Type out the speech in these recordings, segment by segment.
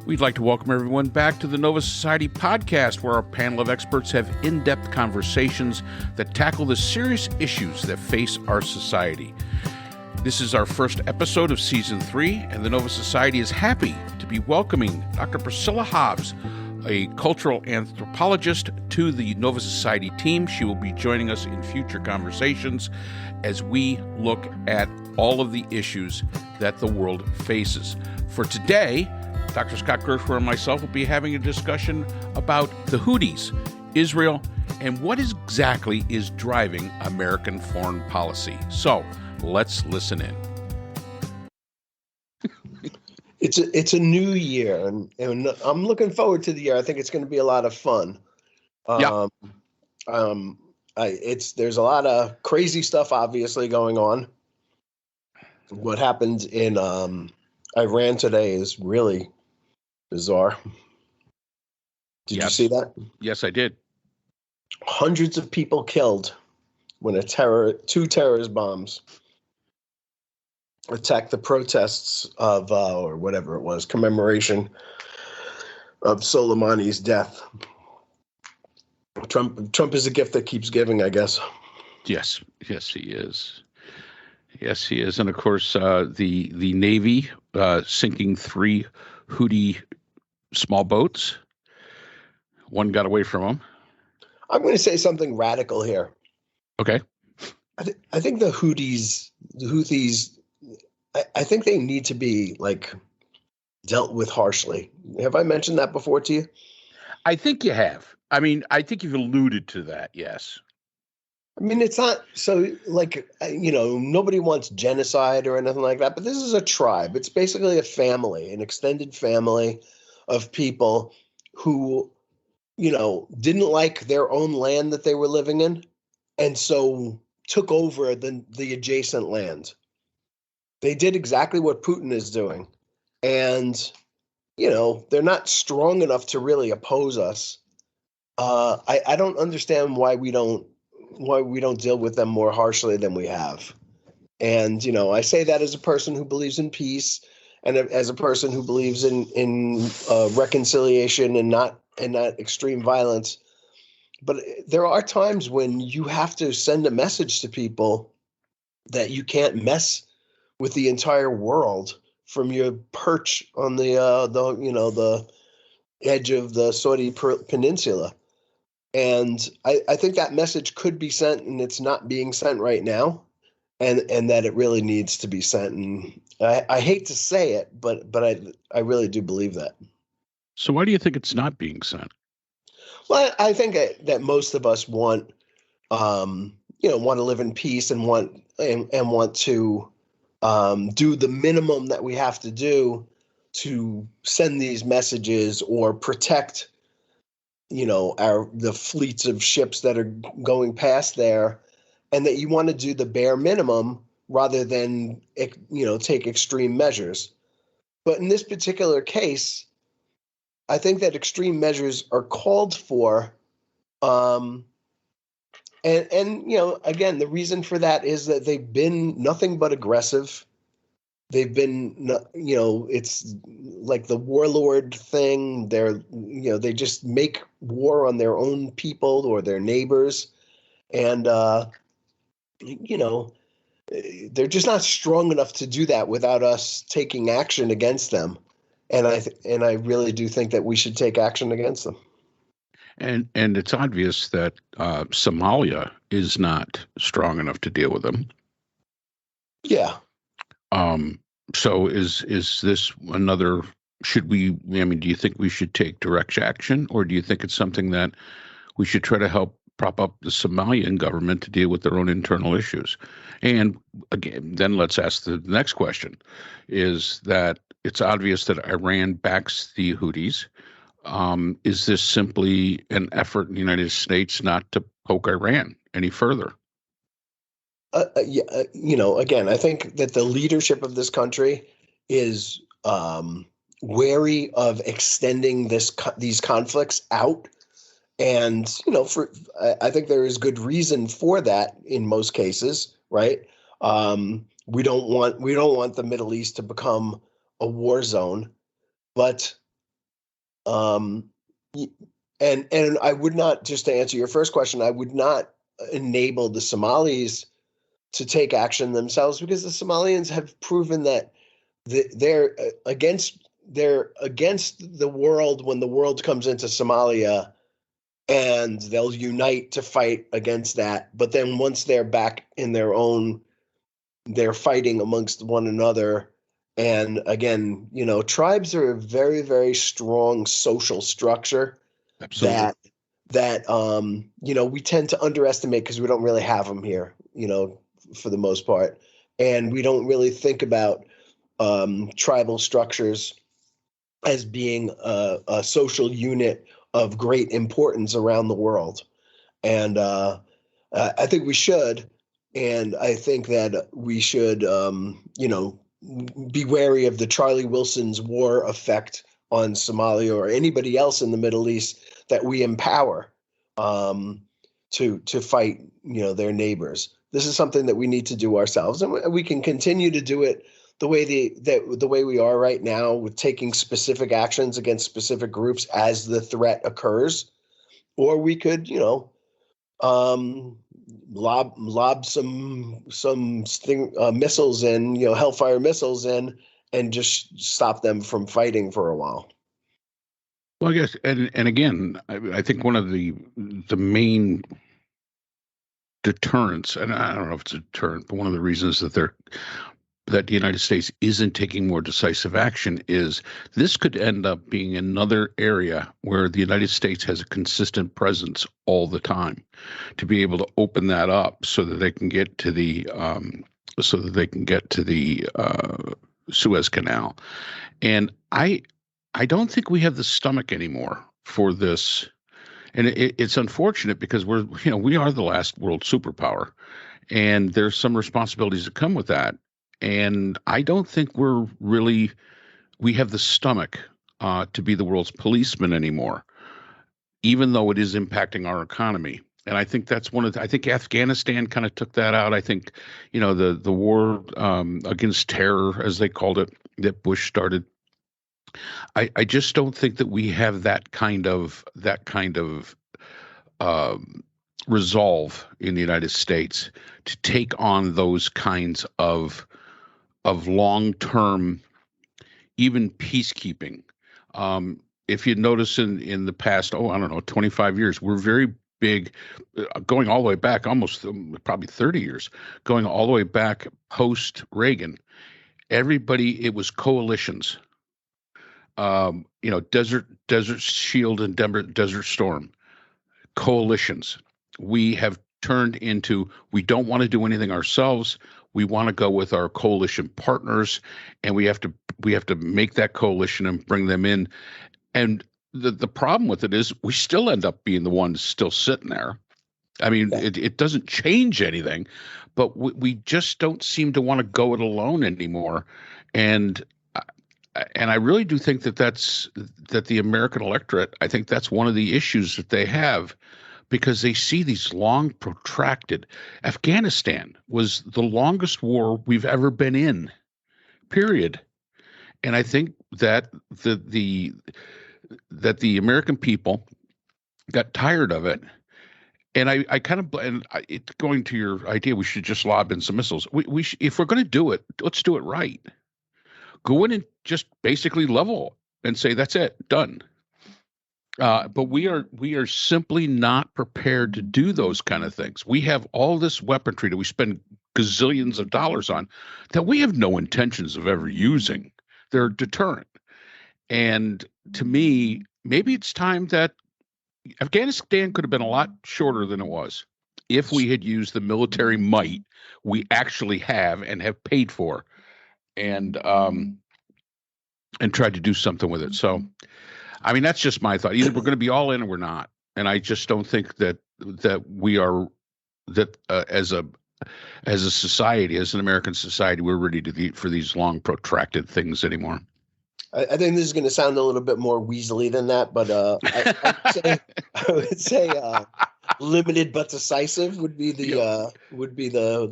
We'd like to welcome everyone back to the Nova Society podcast, where our panel of experts have in-depth conversations that tackle the serious issues that face our society. This is our first episode of Season 3, and the Nova Society is happy to be welcoming Dr. Priscilla Hobbs, a cultural anthropologist, to the Nova Society team. She will be joining us in future conversations as we look at all of the issues that the world faces. For today, Dr. Scott Gerschwer and myself will be having a discussion about the Houthis, Israel, and what exactly is driving American foreign policy. So let's listen in. It's a new year, and I'm looking forward to the year. I think it's going to be a lot of fun. Yeah. There's a lot of crazy stuff obviously going on. What happened in Iran today is really bizarre. Did you see that? Yes, I did. Hundreds of people killed when two terrorist bombs attacked the protests of, or whatever it was, commemoration of Soleimani's death. Trump is a gift that keeps giving, I guess. Yes, he is. Yes, he is. And of course, the Navy sinking 3 Houthi small boats. One got away from them. I'm going to say something radical here. Okay. I think the Houthis, I think they need to be dealt with harshly. Have I mentioned that before to you? I think you have. I mean, I think you've alluded to that. Yes. I mean, it's not so nobody wants genocide or anything like that, but this is a tribe. It's basically a family, an extended family of people who, didn't like their own land that they were living in, and so took over the adjacent land. They did exactly what Putin is doing, and they're not strong enough to really oppose us. I don't understand why we don't deal with them more harshly than we have. And I say that as a person who believes in peace, and as a person who believes in reconciliation and not extreme violence. But there are times when you have to send a message to people that you can't mess with the entire world from your perch on the edge of the Saudi Peninsula. And I think that message could be sent, and it's not being sent right now, and that it really needs to be sent. And I hate to say it, but I really do believe that. So why do you think it's not being sent? Well, I think that most of us want to live in peace and want to do the minimum that we have to do to send these messages or protect the fleets of ships that are going past there, and that you want to do the bare minimum rather than take extreme measures. But in this particular case, I think that extreme measures are called for. And again, the reason for that is that they've been nothing but aggressive. They've been, it's like the warlord thing. They just make war on their own people or their neighbors. And, they're just not strong enough to do that without us taking action against them. And I really do think that we should take action against them. And it's obvious that Somalia is not strong enough to deal with them. Yeah. So is this another? Do you think we should take direct action, or do you think it's something that we should try to help prop up the Somalian government to deal with their own internal issues? And again, then let's ask the next question: is that it's obvious that Iran backs the Houthis. Is this simply an effort in the United States not to poke Iran any further? Again, I think that the leadership of this country is wary of extending these conflicts out. And, I think there is good reason for that in most cases, right? We don't want the Middle East to become a war zone, but Um, and I would not, just to answer your first question, I would not enable the Somalis to take action themselves, because the Somalians have proven that they're against the world when the world comes into Somalia, and they'll unite to fight against that. But then once they're back in their own, they're fighting amongst one another. And again, tribes are a very, very strong social structure. Absolutely. That we tend to underestimate because we don't really have them here, for the most part. And we don't really think about tribal structures as being a social unit of great importance around the world. And I think we should. And I think that we should, be wary of the Charlie Wilson's war effect on Somalia or anybody else in the Middle East that we empower to fight, their neighbors. This is something that we need to do ourselves, and we can continue to do it the way we are right now, with taking specific actions against specific groups as the threat occurs, or we could, lob some missiles in, Hellfire missiles in, and just stop them from fighting for a while. Well, I guess, and again, I think one of the main deterrents, and I don't know if it's a deterrent, but one of the reasons that the United States isn't taking more decisive action is this could end up being another area where the United States has a consistent presence all the time, to be able to open that up so that they can get to the Suez Canal. And I don't think we have the stomach anymore for this. And it's unfortunate, because we are the last world superpower, and there's some responsibilities that come with that. And I don't think we have the stomach to be the world's policeman anymore, even though it is impacting our economy. And I think that's I think Afghanistan kind of took that out. I think, the war against terror, as they called it, that Bush started. I just don't think that we have that kind of resolve in the United States to take on those kinds of long-term, even peacekeeping. If you notice in the past, 25 years, we're very big, going all the way back, almost probably 30 years, going all the way back post-Reagan. It was coalitions. Desert Shield and Desert Storm, coalitions. We have turned into, we don't want to do anything ourselves. We want to go with our coalition partners, and we have to make that coalition and bring them in. And the problem with it is we still end up being the ones still sitting there. I mean, it doesn't change anything, but we just don't seem to want to go it alone anymore. And I really do think that the American electorate, I think that's one of the issues that they have, because they see these long, protracted. Afghanistan was the longest war we've ever been in, period. And I think that the American people got tired of it. And I kind of, going to your idea, we should just lob in some missiles. If we're going to do it, let's do it right. Go in and just basically level and say, that's it, done. But we are simply not prepared to do those kind of things. We have all this weaponry that we spend gazillions of dollars on that we have no intentions of ever using. They're deterrent. And to me, maybe it's time that Afghanistan could have been a lot shorter than it was if we had used the military might we actually have and have paid for, and tried to do something with it. So, I mean, that's just my thought. Either we're going to be all in or we're not. And I just don't think that we are, as a society, as an American society, we're ready for these long, protracted things anymore. I think this is going to sound a little bit more weaselly than that, but I would say limited but decisive would be the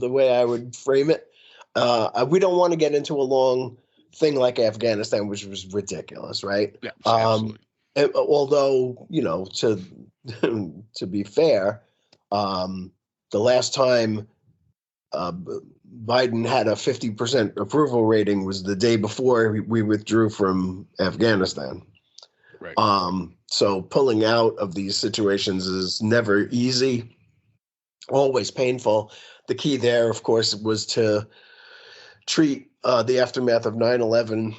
way I would frame it. We don't want to get into a long thing like Afghanistan, which was ridiculous, right? Yeah, absolutely. although, to be fair, the last time Biden had a 50% approval rating was the day before we withdrew from Afghanistan. Right. So pulling out of these situations is never easy, always painful. The key there, of course, was to treat the aftermath of 9/11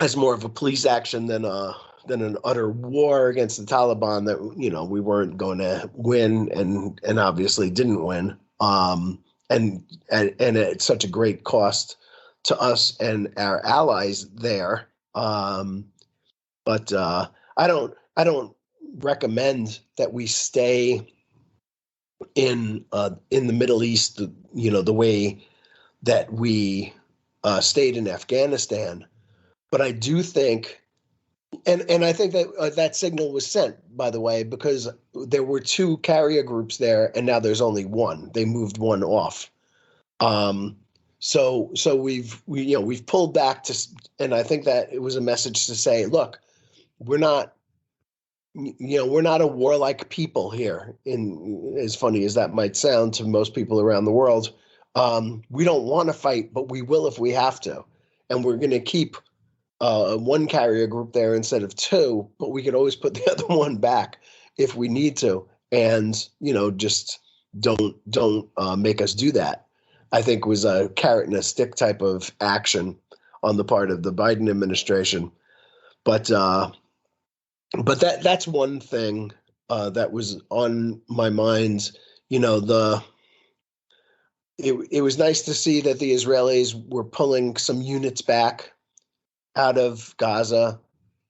as more of a police action than an utter war against the Taliban that we weren't going to win and obviously didn't win. And at such a great cost to us and our allies there. But I don't recommend that we stay in the Middle East, the way that we stayed in Afghanistan. But I do think, and I think that that signal was sent, by the way, because there were two carrier groups there, and now there's only one. They moved one off. So we've pulled back and I think that it was a message to say, look, we're not a warlike people here. In as funny as that might sound to most people around the world, we don't want to fight, but we will if we have to, and we're going to keep one carrier group there instead of two, but we could always put the other one back if we need to, and just don't make us do that. I think was a carrot and a stick type of action on the part of the Biden administration, but that's one thing that was on my mind. It was nice to see that the Israelis were pulling some units back out of Gaza.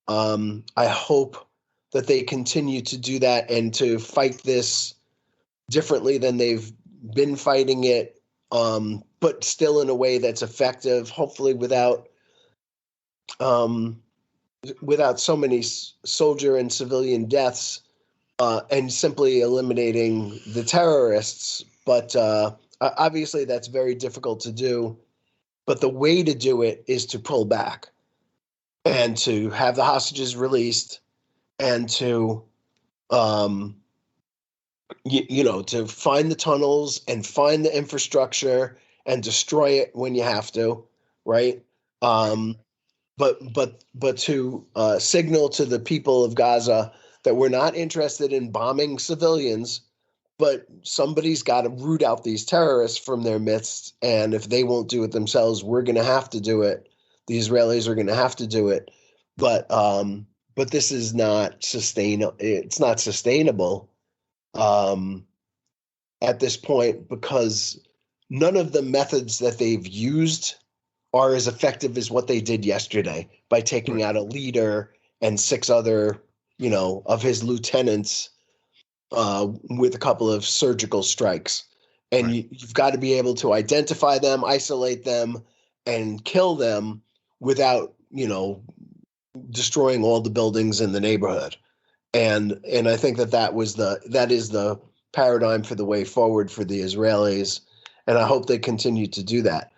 I hope that they continue to do that and to fight this differently than they've been fighting it, but still in a way that's effective, hopefully without so many soldier and civilian deaths, and simply eliminating the terrorists. But obviously that's very difficult to do. But the way to do it is to pull back and to have the hostages released and to, to find the tunnels and find the infrastructure and destroy it when you have to, right? But to signal to the people of Gaza that we're not interested in bombing civilians, but somebody's got to root out these terrorists from their midst. And if they won't do it themselves, we're going to have to do it. The Israelis are going to have to do it. But this is not sustainable. It's not sustainable at this point, because none of the methods that they've used are as effective as what they did yesterday by taking out a leader and 6 other, of his lieutenants with a couple of surgical strikes. And you've got to be able to identify them, isolate them, and kill them without, destroying all the buildings in the neighborhood. And I think that is the paradigm for the way forward for the Israelis. And I hope they continue to do that.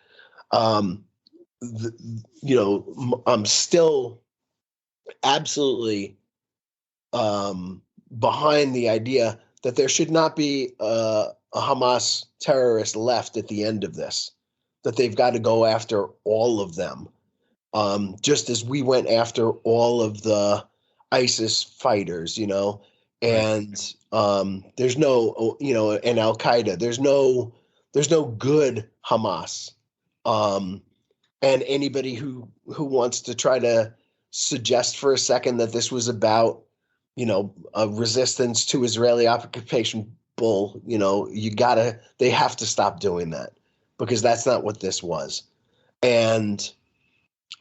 I'm still absolutely behind the idea that there should not be a Hamas terrorist left at the end of this, that they've got to go after all of them, just as we went after all of the ISIS fighters, and there's no, and Al-Qaeda, there's no good Hamas. And anybody who wants to try to suggest for a second that this was about, a resistance to Israeli occupation bull, they have to stop doing that, because that's not what this was. And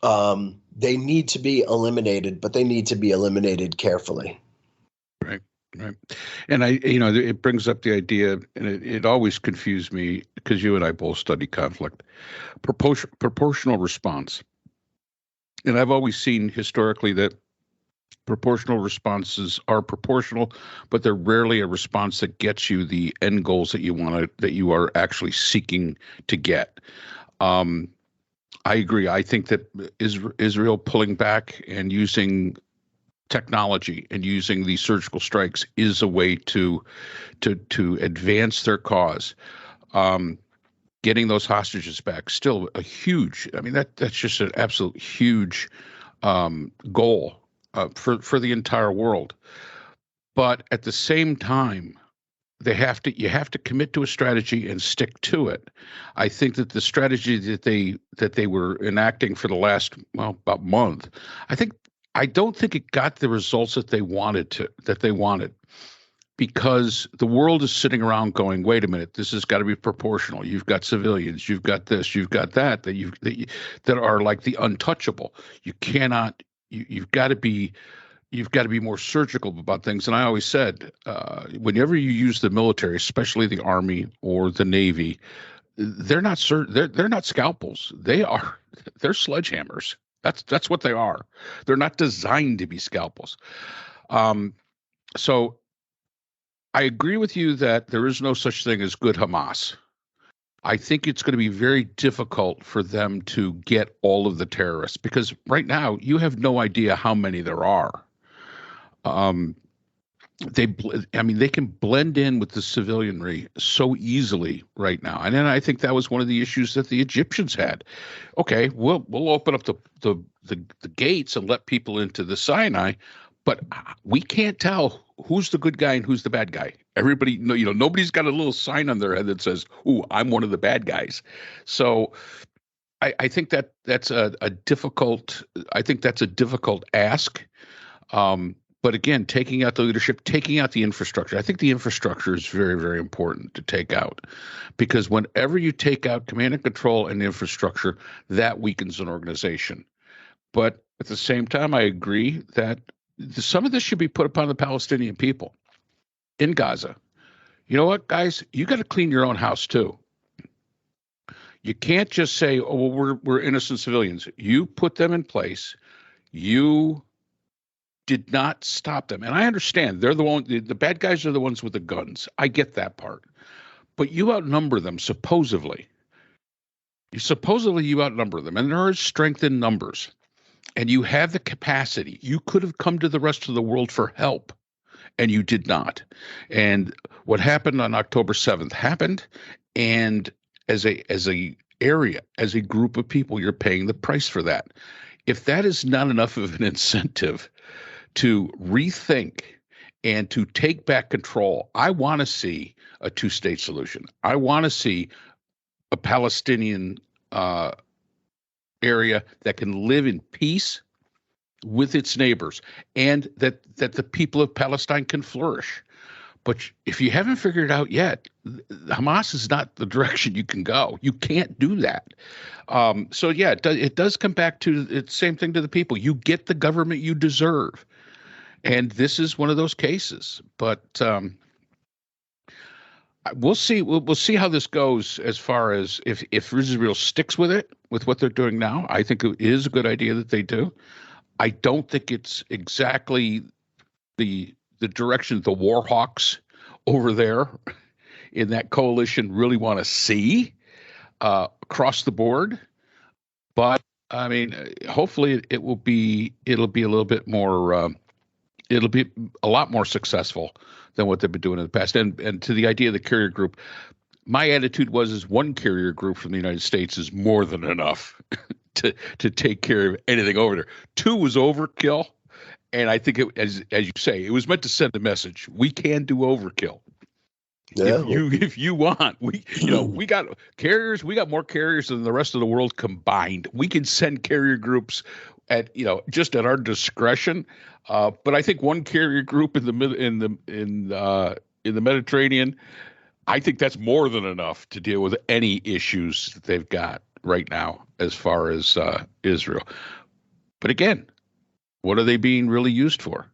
they need to be eliminated, but they need to be eliminated carefully. Right. And it brings up the idea, and it always confused me, because you and I both study conflict, proportional response. And I've always seen historically that proportional responses are proportional, but they're rarely a response that gets you the end goals that you are actually seeking to get. I agree. I think that Israel pulling back and using technology and using these surgical strikes is a way to advance their cause. Getting those hostages back, still a huge. I mean, that's just an absolute huge goal for the entire world. But at the same time, you have to commit to a strategy and stick to it. I think that the strategy that they were enacting for the last, well, about month, I don't think it got the results that they wanted, because the world is sitting around going, wait a minute, this has got to be proportional. You've got civilians, you've got this, you've got that that are like the untouchable. You cannot. You've got to be more surgical about things. And I always said, whenever you use the military, especially the Army or the Navy, they're not scalpels. They're sledgehammers. That's what they are. They're not designed to be scalpels. So I agree with you that there is no such thing as good Hamas. I think it's going to be very difficult for them to get all of the terrorists, because right now you have no idea how many there are. They can blend in with the civilianry so easily right now. And then I think that was one of the issues that the Egyptians had. Okay, we'll open up the gates and let people into the Sinai, but we can't tell who's the good guy and who's the bad guy. Everybody, nobody's got a little sign on their head that says, "Ooh, I'm one of the bad guys." So I think that's a difficult. I think that's a difficult ask. But again, taking out the leadership, taking out the infrastructure. I think the infrastructure is very, very important to take out, because whenever you take out command and control and infrastructure, that weakens an organization. But at the same time, I agree that some of this should be put upon the Palestinian people in Gaza. You know what, guys? You got to clean your own house too. You can't just say, "Oh, well, we're innocent civilians." You put them in place. You did not stop them. And I understand they're the bad guys are the ones with the guns. I get that part. But you outnumber them, supposedly. You outnumber them, and there is strength in numbers. And you have the capacity. You could have come to the rest of the world for help, and you did not. And what happened on October 7th happened, and as a group of people, you're paying the price for that. If that is not enough of an incentive to rethink and to take back control, I want to see a two-state solution. I want to see a Palestinian area that can live in peace with its neighbors, and that the people of Palestine can flourish. But if you haven't figured it out yet, Hamas is not the direction you can go. You can't do that. So yeah, it does come back to the same thing to the people. You get the government you deserve. And this is one of those cases. But we'll see. We'll see how this goes, as far as if Israel sticks with it, with what they're doing now. I think it is a good idea that they do. I don't think it's exactly the direction the war hawks over there in that coalition really want to see across the board. But I mean, hopefully it'll be a little bit more. It'll be a lot more successful than what they've been doing in the past. And to the idea of the carrier group, my attitude is one carrier group from the United States is more than enough to take care of anything over there. 2 was overkill. And I think, as you say, it was meant to send a message. We can do overkill. Yeah. If you want, we got carriers. We got more carriers than the rest of the world combined. We can send carrier groups at just at our discretion. But I think one carrier group in the Mediterranean, I think that's more than enough to deal with any issues that they've got right now as far as Israel. But again, what are they being really used for?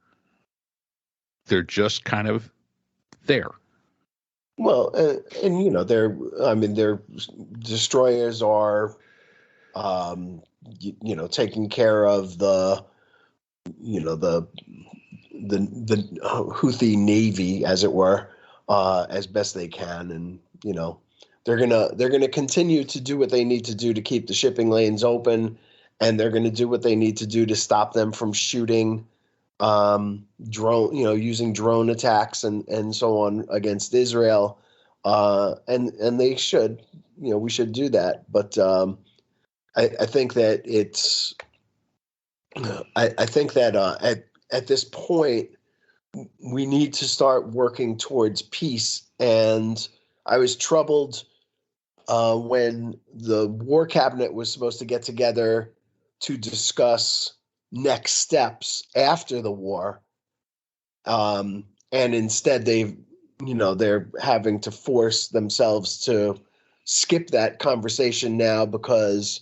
They're just kind of there. Well, their destroyers are, taking care of the Houthi Navy, as it were, as best they can, and they're gonna continue to do what they need to do to keep the shipping lanes open, and they're gonna do what they need to do to stop them from shooting drone, using drone attacks and so on against Israel. And they should, we should do that. But I think that I think that at this point, we need to start working towards peace. And I was troubled when the war cabinet was supposed to get together to discuss next steps after the war. And instead they're having to force themselves to skip that conversation now because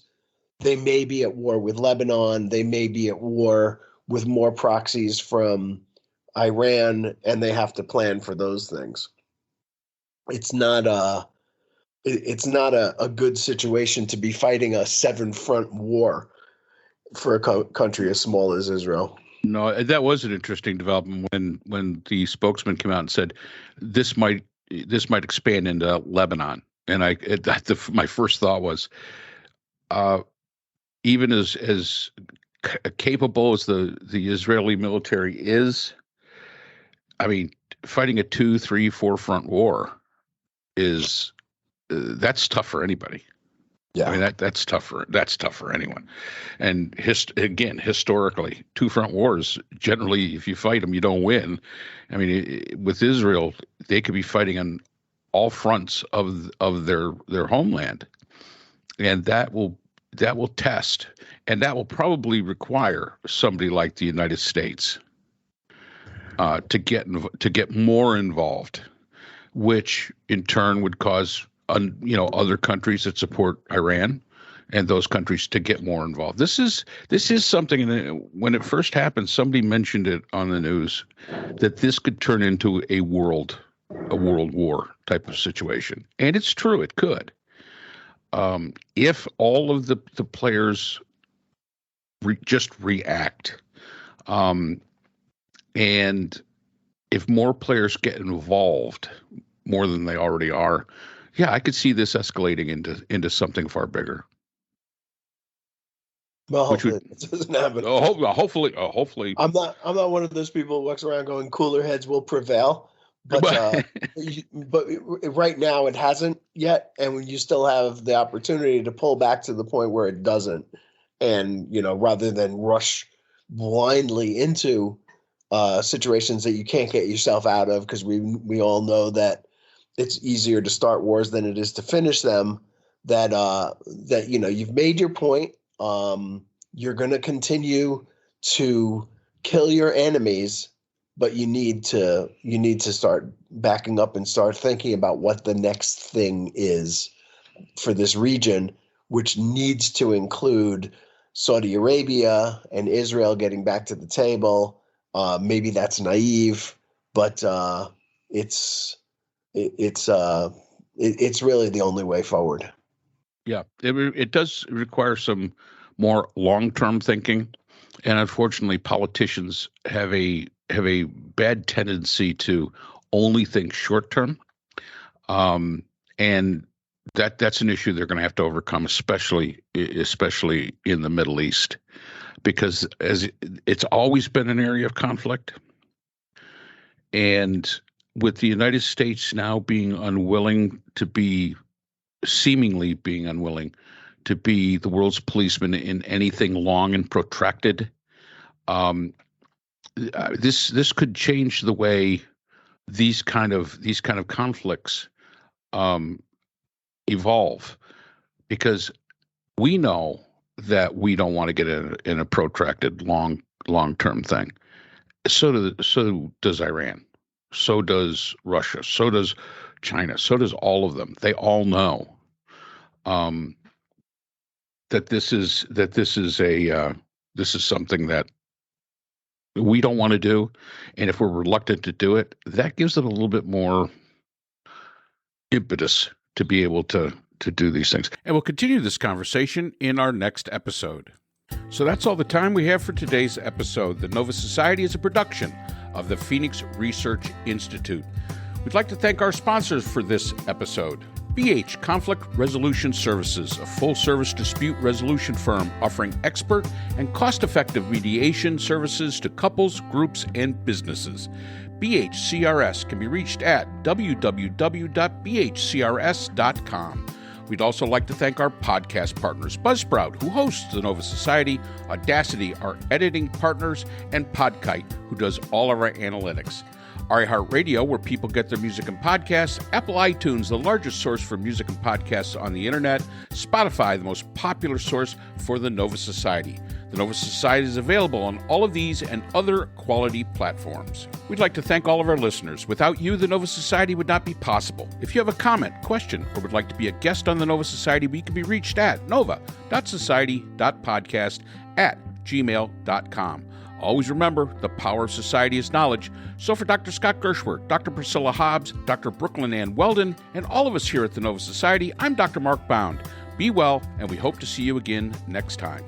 they may be at war with Lebanon. They may be at war with more proxies from Iran, and they have to plan for those things. It's not a good situation to be fighting a 7-front war for a country as small as Israel. No, that was an interesting development when the spokesman came out and said this might expand into Lebanon, and my first thought was, even as capable as the Israeli military is, I mean, fighting a 2, 3, 4-front war is that's tough for anybody. Yeah, I mean that's tough for anyone. And historically, 2-front wars generally, if you fight them, you don't win. I mean, with Israel, they could be fighting on all fronts of their homeland, and that will test, and that will probably require somebody like the United States to get more involved, which in turn would cause other countries that support Iran and those countries to get more involved. This is something, and when it first happened, somebody mentioned it on the news that this could turn into a world war type of situation, and it's true, it could. If all of the players just react, and if more players get involved more than they already are, yeah, I could see this escalating into something far bigger. Well, hopefully it doesn't happen. Hopefully. I'm not one of those people who walks around going cooler heads will prevail. But but right now it hasn't yet, and when you still have the opportunity to pull back to the point where it doesn't, and rather than rush blindly into situations that you can't get yourself out of, because we all know that it's easier to start wars than it is to finish them. That you've made your point. You're going to continue to kill your enemies, but you need to start backing up and start thinking about what the next thing is for this region, which needs to include Saudi Arabia and Israel getting back to the table. Maybe that's naive, but it's really the only way forward. Yeah, it does require some more long-term thinking, and unfortunately, politicians have a bad tendency to only think short-term, and that's an issue they're going to have to overcome, especially in the Middle East, because as it's always been an area of conflict, and with the United States now seemingly being unwilling to be the world's policeman in anything long and protracted, this could change the way these kind of conflicts evolve, because we know that we don't want to get in a protracted long-term thing. So does Iran. So does Russia. So does China. So does all of them. They all know that this is something that we don't want to do, and if we're reluctant to do it, that gives it a little bit more impetus to be able to do these things. And we'll continue this conversation in our next episode. So that's all the time we have for today's episode. The Nova Society is a production of the Phoenix Research Institute. We'd like to thank our sponsors for this episode. BH Conflict Resolution Services, a full-service dispute resolution firm offering expert and cost-effective mediation services to couples, groups, and businesses. BHCRS can be reached at www.bhcrs.com. We'd also like to thank our podcast partners, Buzzsprout, who hosts the Nova Society, Audacity, our editing partners, and Podkite, who does all of our analytics. iHeartRadio, where people get their music and podcasts, Apple iTunes, the largest source for music and podcasts on the internet, Spotify, the most popular source for the Nova Society. The Nova Society is available on all of these and other quality platforms. We'd like to thank all of our listeners. Without you, the Nova Society would not be possible. If you have a comment, question, or would like to be a guest on the Nova Society, we can be reached at nova.society.podcast@gmail.com. Always remember, the power of society is knowledge. So for Dr. Scott Gerschwer, Dr. Priscilla Hobbs, Dr. Brooklyn Ann Weldon, and all of us here at the Nova Society, I'm Dr. Mark Bound. Be well, and we hope to see you again next time.